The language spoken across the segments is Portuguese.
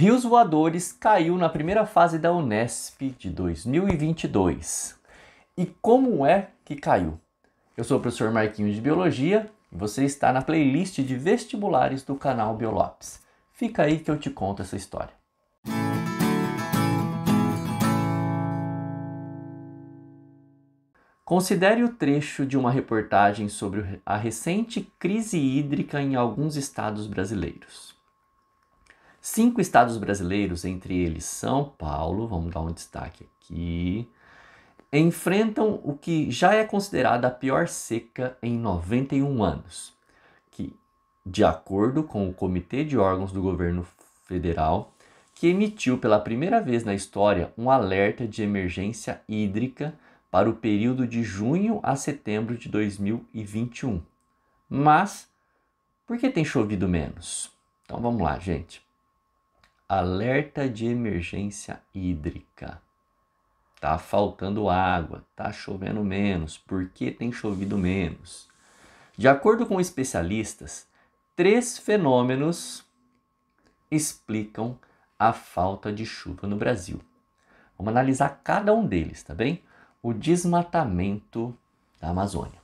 Rios Voadores caiu na primeira fase da Unesp de 2022. E como é que caiu? Eu sou o professor Marquinhos de Biologia e você está na playlist de vestibulares do canal Biolopes. Fica aí que eu te conto essa história. Considere o trecho de uma reportagem sobre a recente crise hídrica em alguns estados brasileiros. 5 estados brasileiros, entre eles São Paulo, vamos dar um destaque aqui, enfrentam o que já é considerada a pior seca em 91 anos, que, de acordo com o Comitê de Órgãos do Governo Federal, que emitiu pela primeira vez na história um alerta de emergência hídrica para o período de junho a setembro de 2021. Mas, por que tem chovido menos? Então vamos lá, gente. Alerta de emergência hídrica. Tá faltando água, tá chovendo menos. Por que tem chovido menos? De acordo com especialistas, 3 fenômenos explicam a falta de chuva no Brasil. Vamos analisar cada um deles, tá bem? O desmatamento da Amazônia.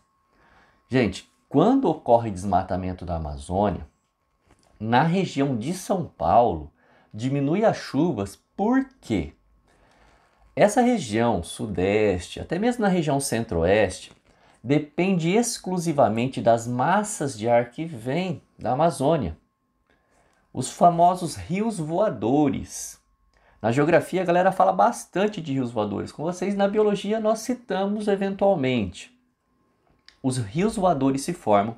Gente, quando ocorre desmatamento da Amazônia, na região de São Paulo, diminui as chuvas. Por quê? Essa região sudeste, até mesmo na região centro-oeste, depende exclusivamente das massas de ar que vêm da Amazônia. Os famosos rios voadores. Na geografia a galera fala bastante de rios voadores. Com vocês na biologia nós citamos eventualmente. Os rios voadores se formam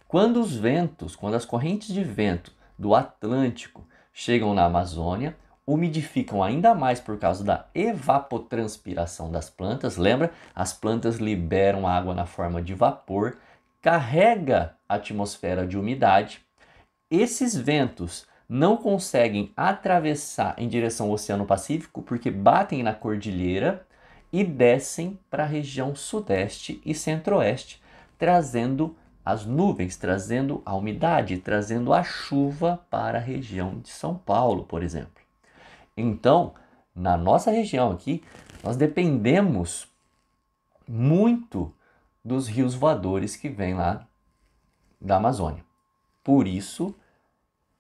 quando as correntes de vento do Atlântico chegam na Amazônia, umidificam ainda mais por causa da evapotranspiração das plantas. Lembra? As plantas liberam água na forma de vapor, carrega a atmosfera de umidade. Esses ventos não conseguem atravessar em direção ao Oceano Pacífico porque batem na cordilheira e descem para a região sudeste e centro-oeste, trazendo as nuvens, trazendo a umidade, trazendo a chuva para a região de São Paulo, por exemplo. Então, na nossa região aqui, nós dependemos muito dos rios voadores que vêm lá da Amazônia. Por isso,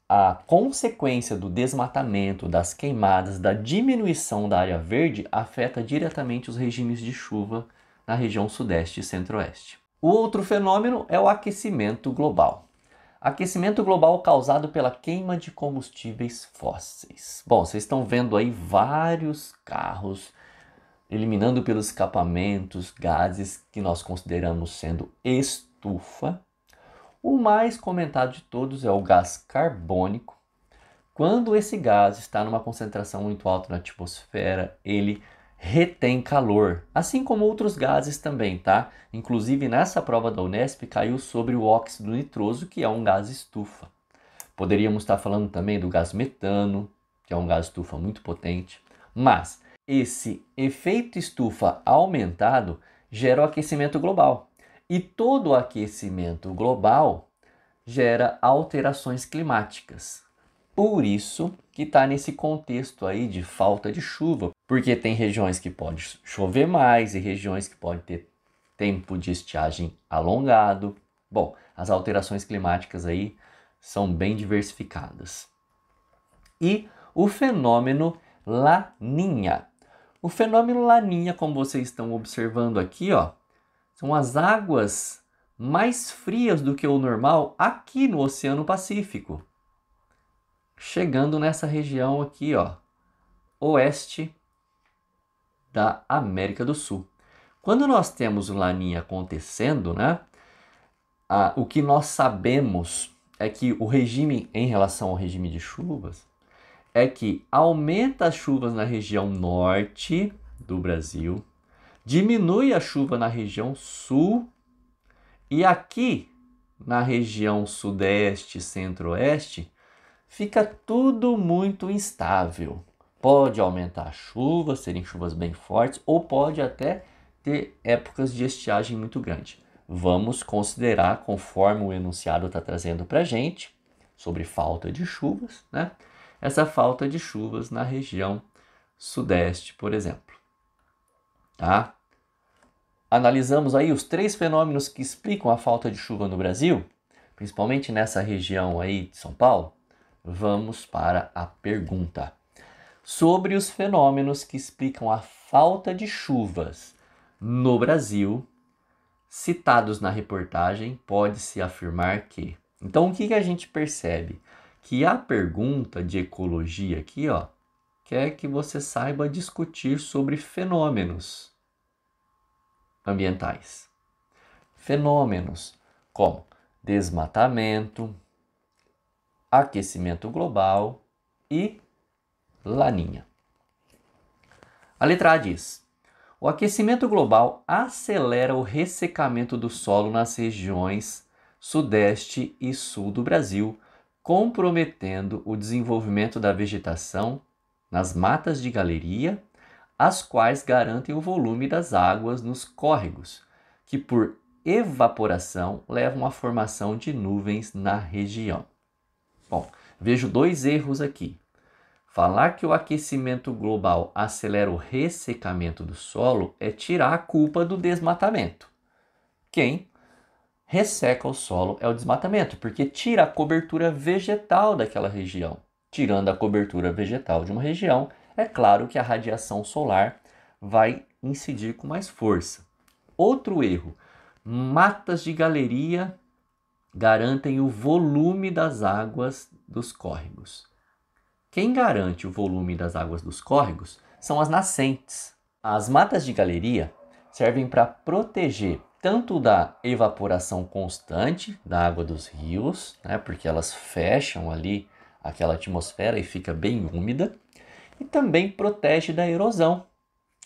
a consequência do desmatamento, das queimadas, da diminuição da área verde afeta diretamente os regimes de chuva na região sudeste e centro-oeste. O outro fenômeno é o aquecimento global. Aquecimento global causado pela queima de combustíveis fósseis. Bom, vocês estão vendo aí vários carros eliminando pelos escapamentos gases que nós consideramos sendo estufa. O mais comentado de todos é o gás carbônico. Quando esse gás está numa concentração muito alta na atmosfera, ele retém calor, assim como outros gases também, tá? Inclusive nessa prova da Unesp caiu sobre o óxido nitroso, que é um gás estufa. Poderíamos estar falando também do gás metano, que é um gás estufa muito potente, mas esse efeito estufa aumentado gera o aquecimento global. E todo o aquecimento global gera alterações climáticas. Por isso que está nesse contexto aí de falta de chuva, porque tem regiões que pode chover mais e regiões que podem ter tempo de estiagem alongado. Bom, as alterações climáticas aí são bem diversificadas. E o fenômeno Laninha. O fenômeno Laninha, como vocês estão observando aqui, ó, são as águas mais frias do que o normal aqui no Oceano Pacífico. Chegando nessa região aqui, ó, oeste da América do Sul. Quando nós temos o Laninha acontecendo, né, o que nós sabemos é que o regime, em relação ao regime de chuvas, é que aumenta as chuvas na região norte do Brasil, diminui a chuva na região sul e aqui na região sudeste e centro-oeste fica tudo muito instável. Pode aumentar a chuva, serem chuvas bem fortes, ou pode até ter épocas de estiagem muito grande. Vamos considerar, conforme o enunciado está trazendo para a gente, sobre falta de chuvas, né? essa falta de chuvas na região sudeste, por exemplo. Tá? Analisamos aí os 3 fenômenos que explicam a falta de chuva no Brasil, principalmente nessa região aí de São Paulo. Vamos para a pergunta. Sobre os fenômenos que explicam a falta de chuvas no Brasil, citados na reportagem, pode-se afirmar que... Então, o que a gente percebe? Que a pergunta de ecologia aqui, ó, quer que você saiba discutir sobre fenômenos ambientais. Fenômenos como desmatamento, aquecimento global e Laninha. A letra A diz: o aquecimento global acelera o ressecamento do solo nas regiões sudeste e sul do Brasil, comprometendo o desenvolvimento da vegetação nas matas de galeria, as quais garantem o volume das águas nos córregos, que por evaporação levam à formação de nuvens na região. Bom, vejo 2 erros aqui. Falar que o aquecimento global acelera o ressecamento do solo é tirar a culpa do desmatamento. Quem resseca o solo é o desmatamento, porque tira a cobertura vegetal daquela região. Tirando a cobertura vegetal de uma região, é claro que a radiação solar vai incidir com mais força. Outro erro: matas de galeria garantem o volume das águas dos córregos. Quem garante o volume das águas dos córregos são as nascentes. As matas de galeria servem para proteger tanto da evaporação constante da água dos rios, né, porque elas fecham ali aquela atmosfera e fica bem úmida, e também protege da erosão.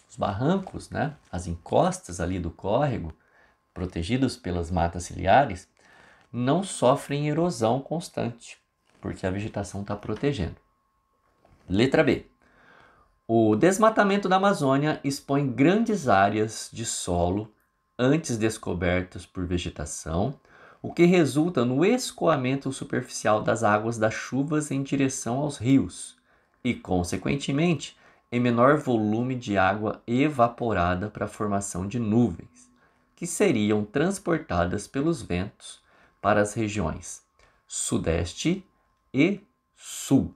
Os barrancos, né, as encostas ali do córrego, protegidos pelas matas ciliares, não sofrem erosão constante, porque a vegetação está protegendo. Letra B. O desmatamento da Amazônia expõe grandes áreas de solo antes descobertas por vegetação, o que resulta no escoamento superficial das águas das chuvas em direção aos rios e, consequentemente, em menor volume de água evaporada para a formação de nuvens, que seriam transportadas pelos ventos para as regiões sudeste e sul.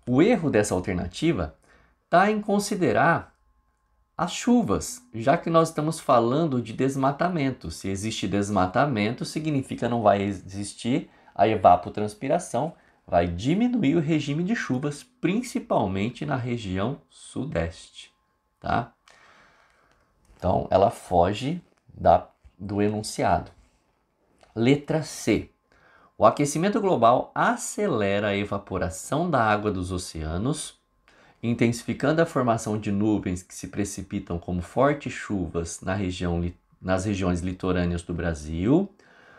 O erro dessa alternativa está em considerar as chuvas, já que nós estamos falando de desmatamento. Se existe desmatamento, significa que não vai existir a evapotranspiração, vai diminuir o regime de chuvas, principalmente na região sudeste. Tá? Então, ela foge do enunciado. Letra C. O aquecimento global acelera a evaporação da água dos oceanos, intensificando a formação de nuvens que se precipitam como fortes chuvas nas regiões litorâneas do Brasil,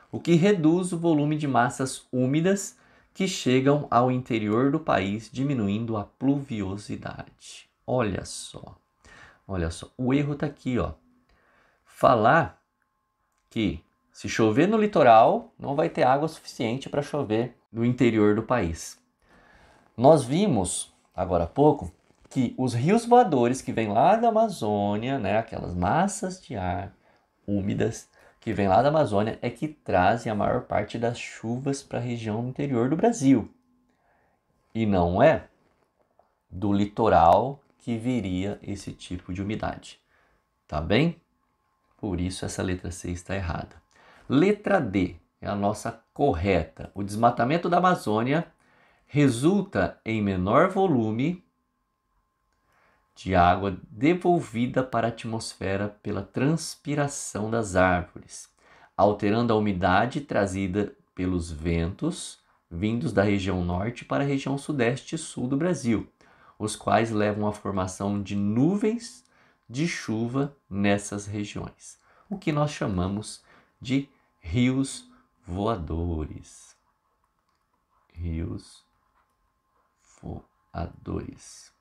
o que reduz o volume de massas úmidas que chegam ao interior do país, diminuindo a pluviosidade. Olha só, o erro está aqui, ó. Falar que se chover no litoral, não vai ter água suficiente para chover no interior do país. Nós vimos, agora há pouco, que os rios voadores que vêm lá da Amazônia, né, aquelas massas de ar úmidas que vêm lá da Amazônia, é que trazem a maior parte das chuvas para a região interior do Brasil. E não é do litoral que viria esse tipo de umidade. Tá bem? Por isso essa letra C está errada. Letra D é a nossa correta. O desmatamento da Amazônia resulta em menor volume de água devolvida para a atmosfera pela transpiração das árvores, alterando a umidade trazida pelos ventos vindos da região norte para a região sudeste e sul do Brasil, os quais levam à formação de nuvens de chuva nessas regiões, o que nós chamamos de rios voadores. Rios voadores.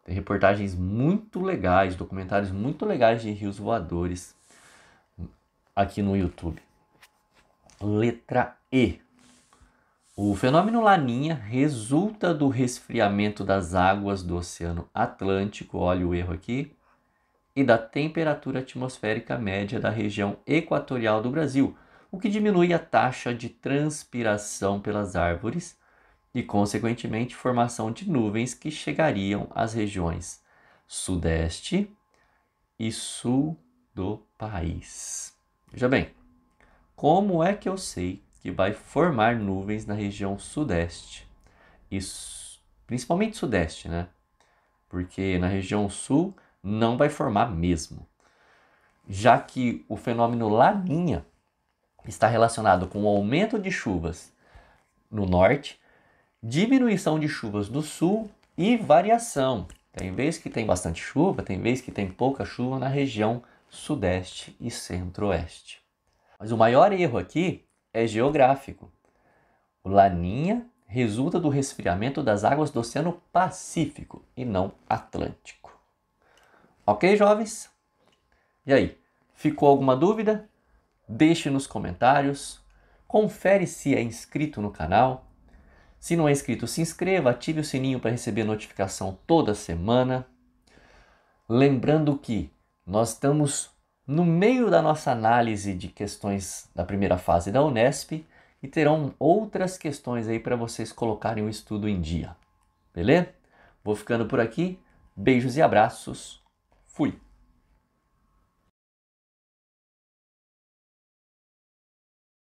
Tem reportagens muito legais, documentários muito legais de rios voadores aqui no YouTube. Letra E. O fenômeno Laninha resulta do resfriamento das águas do Oceano Atlântico, olha o erro aqui, e da temperatura atmosférica média da região equatorial do Brasil, o que diminui a taxa de transpiração pelas árvores e, consequentemente, formação de nuvens que chegariam às regiões sudeste e sul do país. Veja bem, como é que eu sei que vai formar nuvens na região sudeste? Isso, principalmente sudeste, né? Porque na região sul não vai formar mesmo, já que o fenômeno Laninha está relacionado com o aumento de chuvas no norte, diminuição de chuvas no sul e variação. Tem vez que tem bastante chuva, tem vez que tem pouca chuva na região sudeste e centro-oeste. Mas o maior erro aqui é geográfico. O Laninha resulta do resfriamento das águas do Oceano Pacífico e não Atlântico. Ok, jovens? E aí, ficou alguma dúvida? Deixe nos comentários. Confere se é inscrito no canal. Se não é inscrito, se inscreva, ative o sininho para receber notificação toda semana. Lembrando que nós estamos no meio da nossa análise de questões da primeira fase da Unesp e terão outras questões aí para vocês colocarem o estudo em dia. Beleza? Vou ficando por aqui. Beijos e abraços. Fui!